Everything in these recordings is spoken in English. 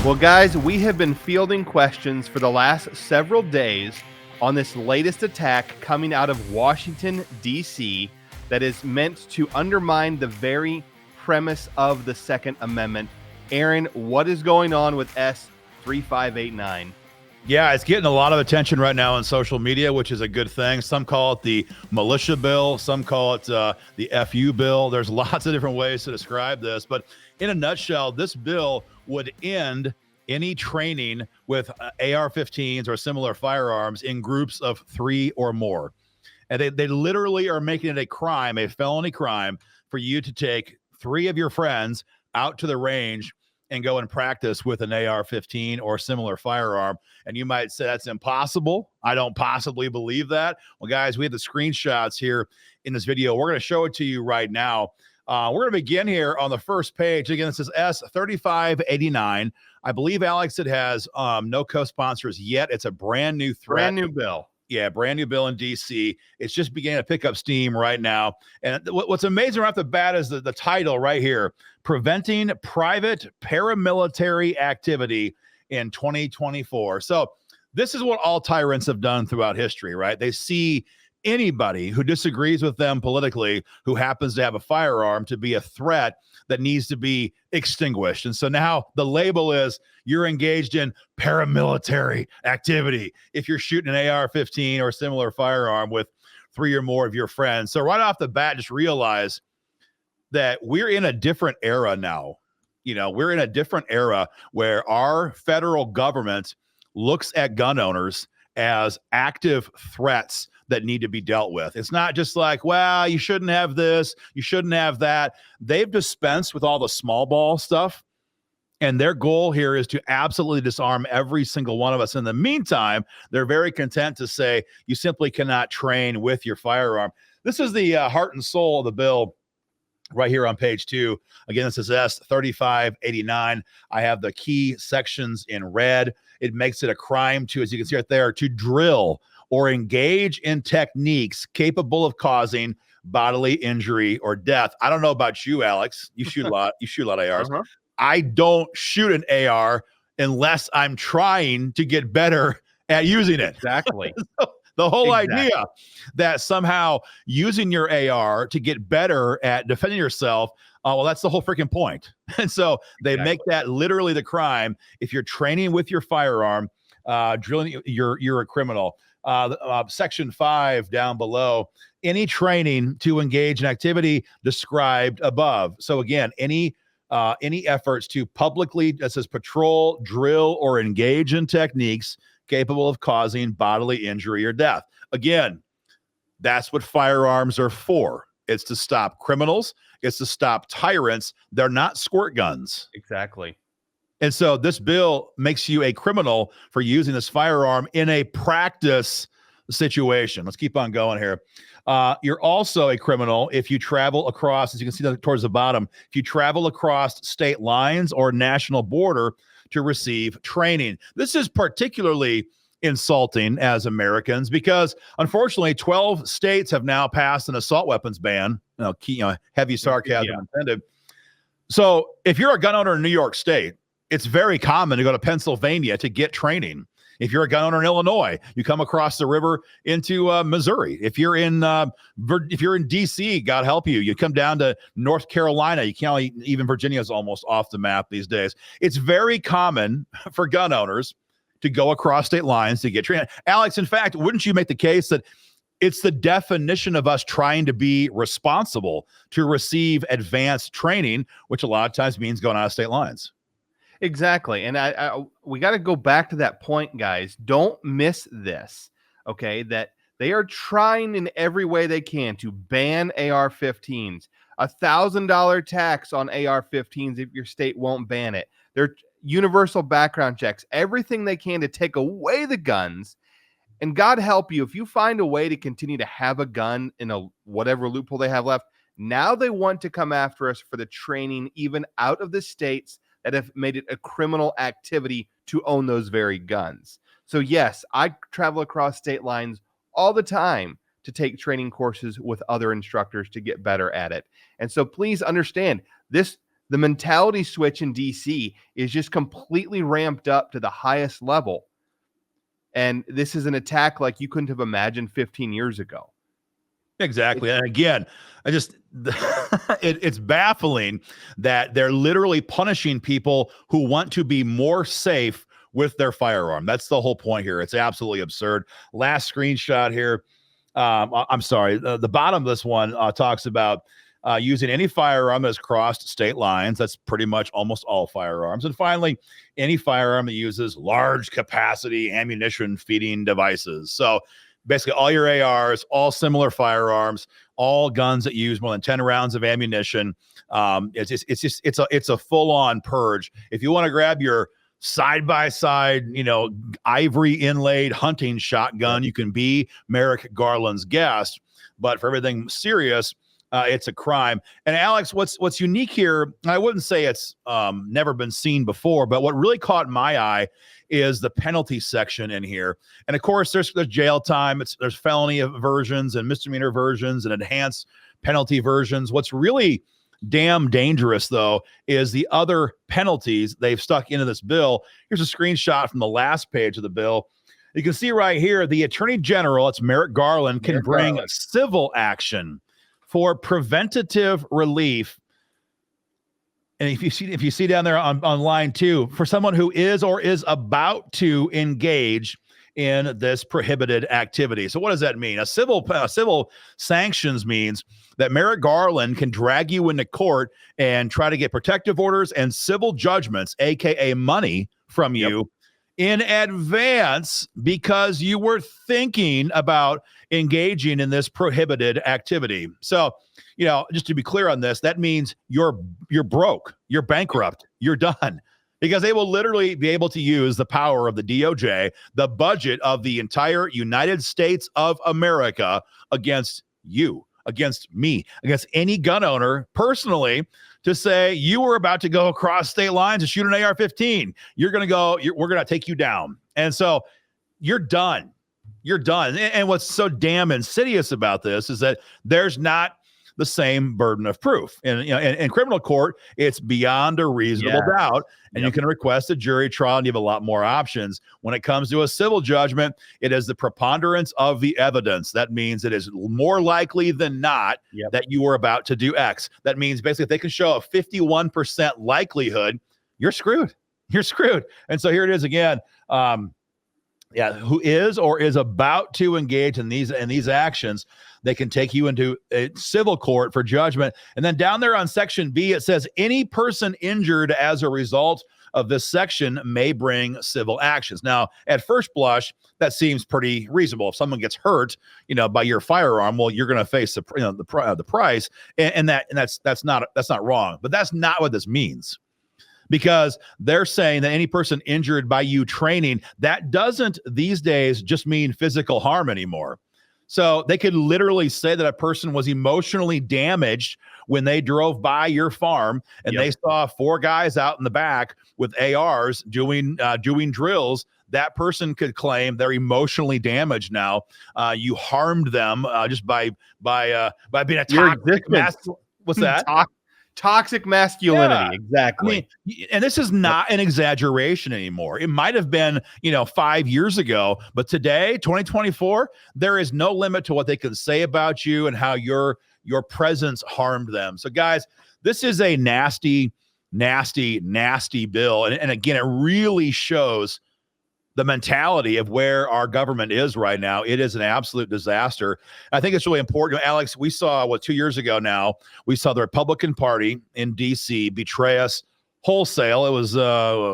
Well, guys, we have been fielding questions for the last several days on this latest attack coming out of Washington, D.C., that is meant to undermine the very premise of the Second Amendment. Aaron, what is going on with S3589? Yeah, it's getting a lot of attention right now on social media, which is a good thing. Some call it the militia bill. Some call it the FU bill. There's lots of different ways to describe this. But in a nutshell, this bill would end any training with AR-15s or similar firearms in groups of 3 or more. And they literally are making it a crime, a felony crime, for you to take 3 of your friends out to the range and go and practice with an AR-15 or similar firearm. And you might say that's impossible. I don't possibly believe that. Well, guys, we have the screenshots here in this video. We're going to show it to you right now. We're going to begin here on the first page. Again, this is S3589. I believe, Alex, it has no co-sponsors yet. It's a brand new threat. Brand new bill. Yeah, brand new bill in D.C. It's just beginning to pick up steam right now. And what's amazing right off the bat is the title right here, Preventing Private Paramilitary Activity in 2024. So this is what all tyrants have done throughout history, right? They see anybody who disagrees with them politically, who happens to have a firearm, to be a threat that needs to be extinguished. And so now the label is you're engaged in paramilitary activity if you're shooting an AR-15 or similar firearm with 3 or more of your friends. So right off the bat, just realize that we're in a different era now. You know, we're in a different era where our federal government looks at gun owners as active threats that need to be dealt with. It's not just like, well, you shouldn't have this, you shouldn't have that. They've dispensed with all the small ball stuff, and their goal here is to absolutely disarm every single one of us. In the meantime, they're very content to say you simply cannot train with your firearm. This is the heart and soul of the bill right here on page 2. Again, this is S3589. I have the key sections in red. It makes it a crime to, as you can see right there, to drill or engage in techniques capable of causing bodily injury or death. I don't know about you, Alex. You shoot a lot. You shoot a lot of ARs. Uh-huh. I don't shoot an AR unless I'm trying to get better at using it. Exactly. The whole idea that somehow using your AR to get better at defending yourself, well, that's the whole freaking point. And so they make that literally the crime. If you're training with your firearm, drilling, you're a criminal. Section 5 down below, any training to engage in activity described above. So again, any efforts to publicly, that says patrol, drill, or engage in techniques capable of causing bodily injury or death. Again, that's what firearms are for. It's to stop criminals. It's to stop tyrants. They're not squirt guns. Exactly. And so this bill makes you a criminal for using this firearm in a practice situation. Let's keep on going here. You're also a criminal if you travel across, as you can see towards the bottom, if you travel across state lines or national border to receive training. This is particularly insulting as Americans because, unfortunately, 12 states have now passed an assault weapons ban. Heavy sarcasm intended. So if you're a gun owner in New York State, it's very common to go to Pennsylvania to get training. If you're a gun owner in Illinois, you come across the river into Missouri. If you're in D.C., God help you, you come down to North Carolina. You can't even Virginia is almost off the map these days. It's very common for gun owners to go across state lines to get training. Alex, in fact, wouldn't you make the case that it's the definition of us trying to be responsible to receive advanced training, which a lot of times means going out of state lines? Exactly. And we got to go back to that point, guys. Don't miss this, okay? That they are trying in every way they can to ban AR-15s. $1,000 tax on AR-15s if your state won't ban it. They're universal background checks, everything they can to take away the guns. And God help you, if you find a way to continue to have a gun in a whatever loophole they have left, now they want to come after us for the training even out of the states that have made it a criminal activity to own those very guns. So yes, I travel across state lines all the time to take training courses with other instructors to get better at it. And so please understand, this The mentality switch in DC is just completely ramped up to the highest level. And this is an attack like you couldn't have imagined 15 years ago. Exactly. And again, it's baffling that they're literally punishing people who want to be more safe with their firearm. That's the whole point here. It's absolutely absurd. Last screenshot here. I'm sorry. The bottom of this one talks about using any firearm that has crossed state lines. That's pretty much almost all firearms. And finally, any firearm that uses large capacity ammunition feeding devices. So basically all your ARs, all similar firearms, all guns that use more than 10 rounds of ammunition. It's a full-on purge. If you want to grab your side-by-side, ivory inlaid hunting shotgun, you can be Merrick Garland's guest. But for everything serious, it's a crime. And Alex, what's unique here, I wouldn't say it's never been seen before, but what really caught my eye is the penalty section in here. And of course, there's jail time. There's felony versions and misdemeanor versions and enhanced penalty versions. What's really damn dangerous, though, is the other penalties they've stuck into this bill. Here's a screenshot from the last page of the bill. You can see right here, the Attorney General, it's Merrick Garland, can bring civil action for preventative relief. And if you see down there on line 2, for someone who is or is about to engage in this prohibited activity. So what does that mean? A civil sanctions means that Merrick Garland can drag you into court and try to get protective orders and civil judgments, aka money, from you in advance because you were thinking about engaging in this prohibited activity. So, just to be clear on this, that means you're broke, you're bankrupt, you're done, because they will literally be able to use the power of the DOJ, the budget of the entire United States of America against you, against me, against any gun owner personally, to say you were about to go across state lines and shoot an AR-15. We're going to take you down. And so you're done. You're done. And what's so damn insidious about this is that there's not the same burden of proof. And in criminal court, it's beyond a reasonable doubt, and you can request a jury trial and you have a lot more options. When it comes to a civil judgment, it is the preponderance of the evidence. That means it is more likely than not that you were about to do X. That means basically if they can show a 51% likelihood, you're screwed. You're screwed. And so here it is again. Who is or is about to engage in these actions, they can take you into a civil court for judgment. And then down there on section B, it says any person injured as a result of this section may bring civil actions. Now, at first blush, that seems pretty reasonable. If someone gets hurt, by your firearm, well, you're going to face the price, and that's not wrong. But that's not what this means. Because they're saying that any person injured by you training, that doesn't these days just mean physical harm anymore. So they could literally say that a person was emotionally damaged when they drove by your farm and they saw 4 guys out in the back with ARs doing drills. That person could claim they're emotionally damaged now. You harmed them just by being a toxic what's that? Toxic masculinity. Exactly. And this is not an exaggeration anymore. It might have been, 5 years ago, but today, 2024, there is no limit to what they can say about you and how your presence harmed them. So guys, this is a nasty, nasty, nasty bill. And again, it really shows the mentality of where our government is right now. It is an absolute disaster. I think it's really important. Alex, we saw 2 years ago now, we saw the Republican Party in DC betray us wholesale. It was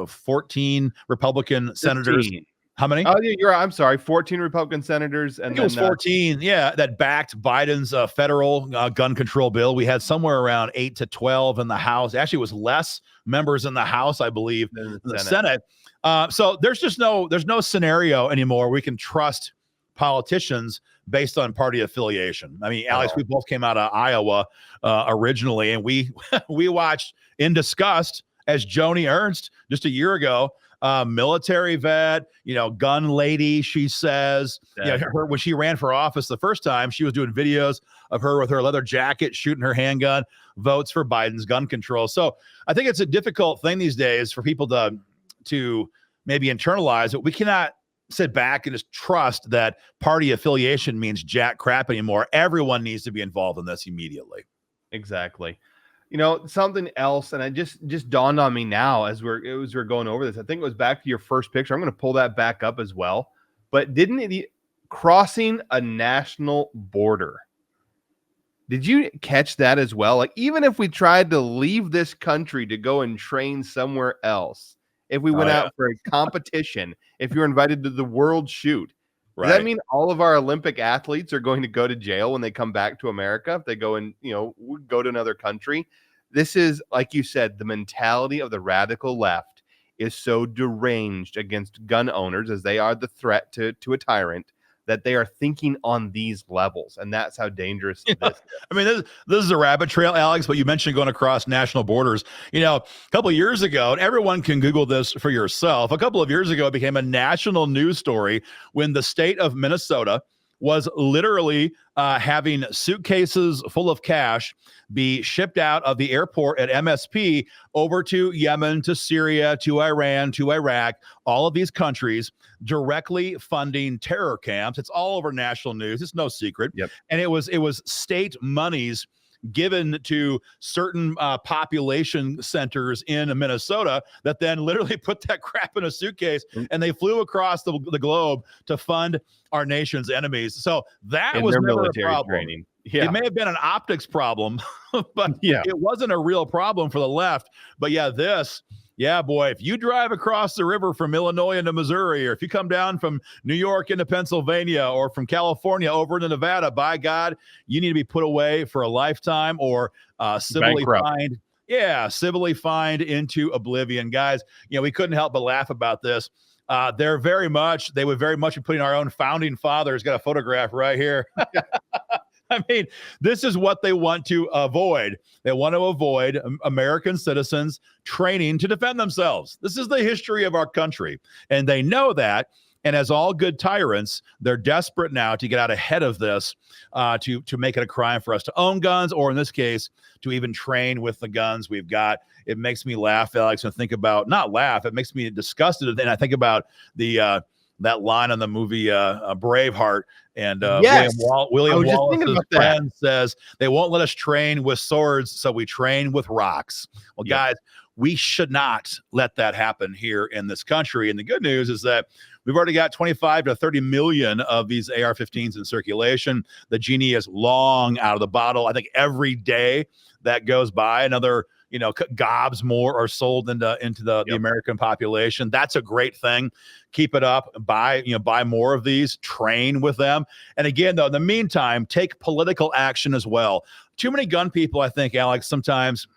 14 Republican senators. How many? Oh, I'm sorry. 14 Republican senators. And I think it was 14. That backed Biden's federal gun control bill. We had somewhere around 8 to 12 in the House. Actually, it was less members in the House, I believe, than the Senate. So there's no scenario anymore we can trust politicians based on party affiliation. I mean, Alex, we both came out of Iowa originally, and we watched in disgust as Joni Ernst just a year ago military vet, gun lady, she says. Yeah. Her, when she ran for office the first time, she was doing videos of her with her leather jacket, shooting her handgun, votes for Biden's gun control. So I think it's a difficult thing these days for people to maybe internalize it. We cannot sit back and just trust that party affiliation means jack crap anymore. Everyone needs to be involved in this immediately. Exactly. Something else, and I just dawned on me now as we're going over this. I think it was back to your first picture. I'm going to pull that back up as well. But didn't it crossing a national border? Did you catch that as well? Like, even if we tried to leave this country to go and train somewhere else, if we went out for a competition, if you're invited to the World Shoot, does that mean all of our Olympic athletes are going to go to jail when they come back to America? If they go and, go to another country? This is, like you said, the mentality of the radical left is so deranged against gun owners, as they are the threat to a tyrant, that they are thinking on these levels. And that's how dangerous this is. I mean, this is a rabbit trail, Alex, but you mentioned going across national borders. A couple of years ago, and everyone can Google this for yourself. A couple of years ago, it became a national news story when the state of Minnesota was literally having suitcases full of cash be shipped out of the airport at MSP over to Yemen, to Syria, to Iran, to Iraq, all of these countries, directly funding terror camps. It's all over national news. It's no secret. Yep. And it was state monies given to certain population centers in Minnesota that then literally put that crap in a suitcase and they flew across the globe to fund our nation's enemies. So that was never a problem. Training. Yeah. It may have been an optics problem, but it wasn't a real problem for the left. But boy, if you drive across the river from Illinois into Missouri, or if you come down from New York into Pennsylvania, or from California over into Nevada, by God, you need to be put away for a lifetime or civilly fined. Yeah, civilly fined into oblivion. Guys, we couldn't help but laugh about this. They would very much be putting our own founding fathers, got a photograph right here. I mean, this is what they want to avoid. They want to avoid American citizens training to defend themselves. This is the history of our country, and they know that. And as all good tyrants, they're desperate now to get out ahead of this, to make it a crime for us to own guns, or in this case, to even train with the guns we've got. It makes me laugh, Alex, and think about, not laugh, it makes me disgusted. And I think about that line on the movie Braveheart, and William Wallace's friend says, they won't let us train with swords, so we train with rocks. Well, guys, we should not let that happen here in this country. And the good news is that we've already got 25 to 30 million of these AR-15s in circulation. The genie is long out of the bottle. I think every day that goes by, another gobs more are sold into the American population. That's a great thing. Keep it up. Buy more of these. Train with them. And again, though, in the meantime, take political action as well. Too many gun people, I think, Alex, sometimes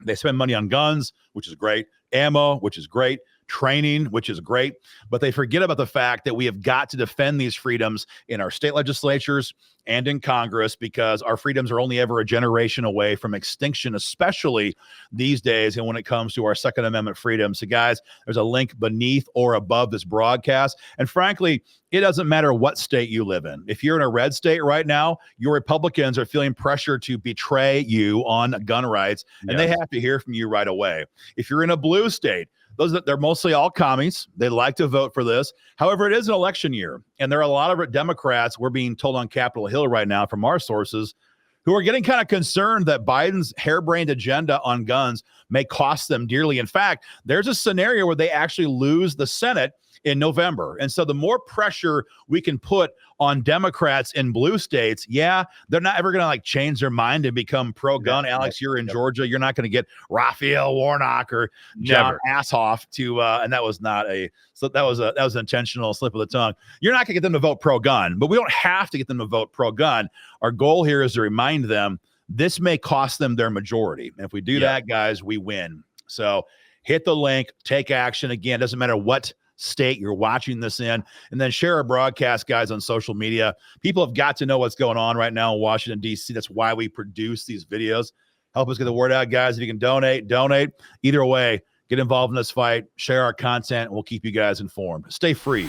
they spend money on guns, which is great, ammo, which is great, training, which is great, but they forget about the fact that we have got to defend these freedoms in our state legislatures and in Congress, because our freedoms are only ever a generation away from extinction, especially these days. And when it comes to our Second Amendment freedom. So guys, there's a link beneath or above this broadcast. And frankly, it doesn't matter what state you live in. If you're in a red state right now, your Republicans are feeling pressure to betray you on gun rights, and they have to hear from you right away. If you're in a blue state, they're mostly all commies. They like to vote for this. However, it is an election year, and there are a lot of Democrats, we're being told on Capitol Hill right now from our sources, who are getting kind of concerned that Biden's harebrained agenda on guns may cost them dearly. In fact, there's a scenario where they actually lose the Senate in November. And so the more pressure we can put on Democrats in blue states, they're not ever going to change their mind and become pro-gun. Alex, you're in Georgia. You're not going to get Raphael Warnock or John Assoff to, and that was an intentional slip of the tongue. You're not going to get them to vote pro-gun, but we don't have to get them to vote pro-gun. Our goal here is to remind them this may cost them their majority. And if we do that, guys, we win. So hit the link, take action. Again, doesn't matter what state you're watching this in, and then share our broadcast, guys, on social media. People have got to know what's going on right now in Washington, D.C. That's why we produce these videos. Help us get the word out, guys. If you can donate. Either way, Get involved in this fight, share our content, and we'll keep you guys informed. Stay free.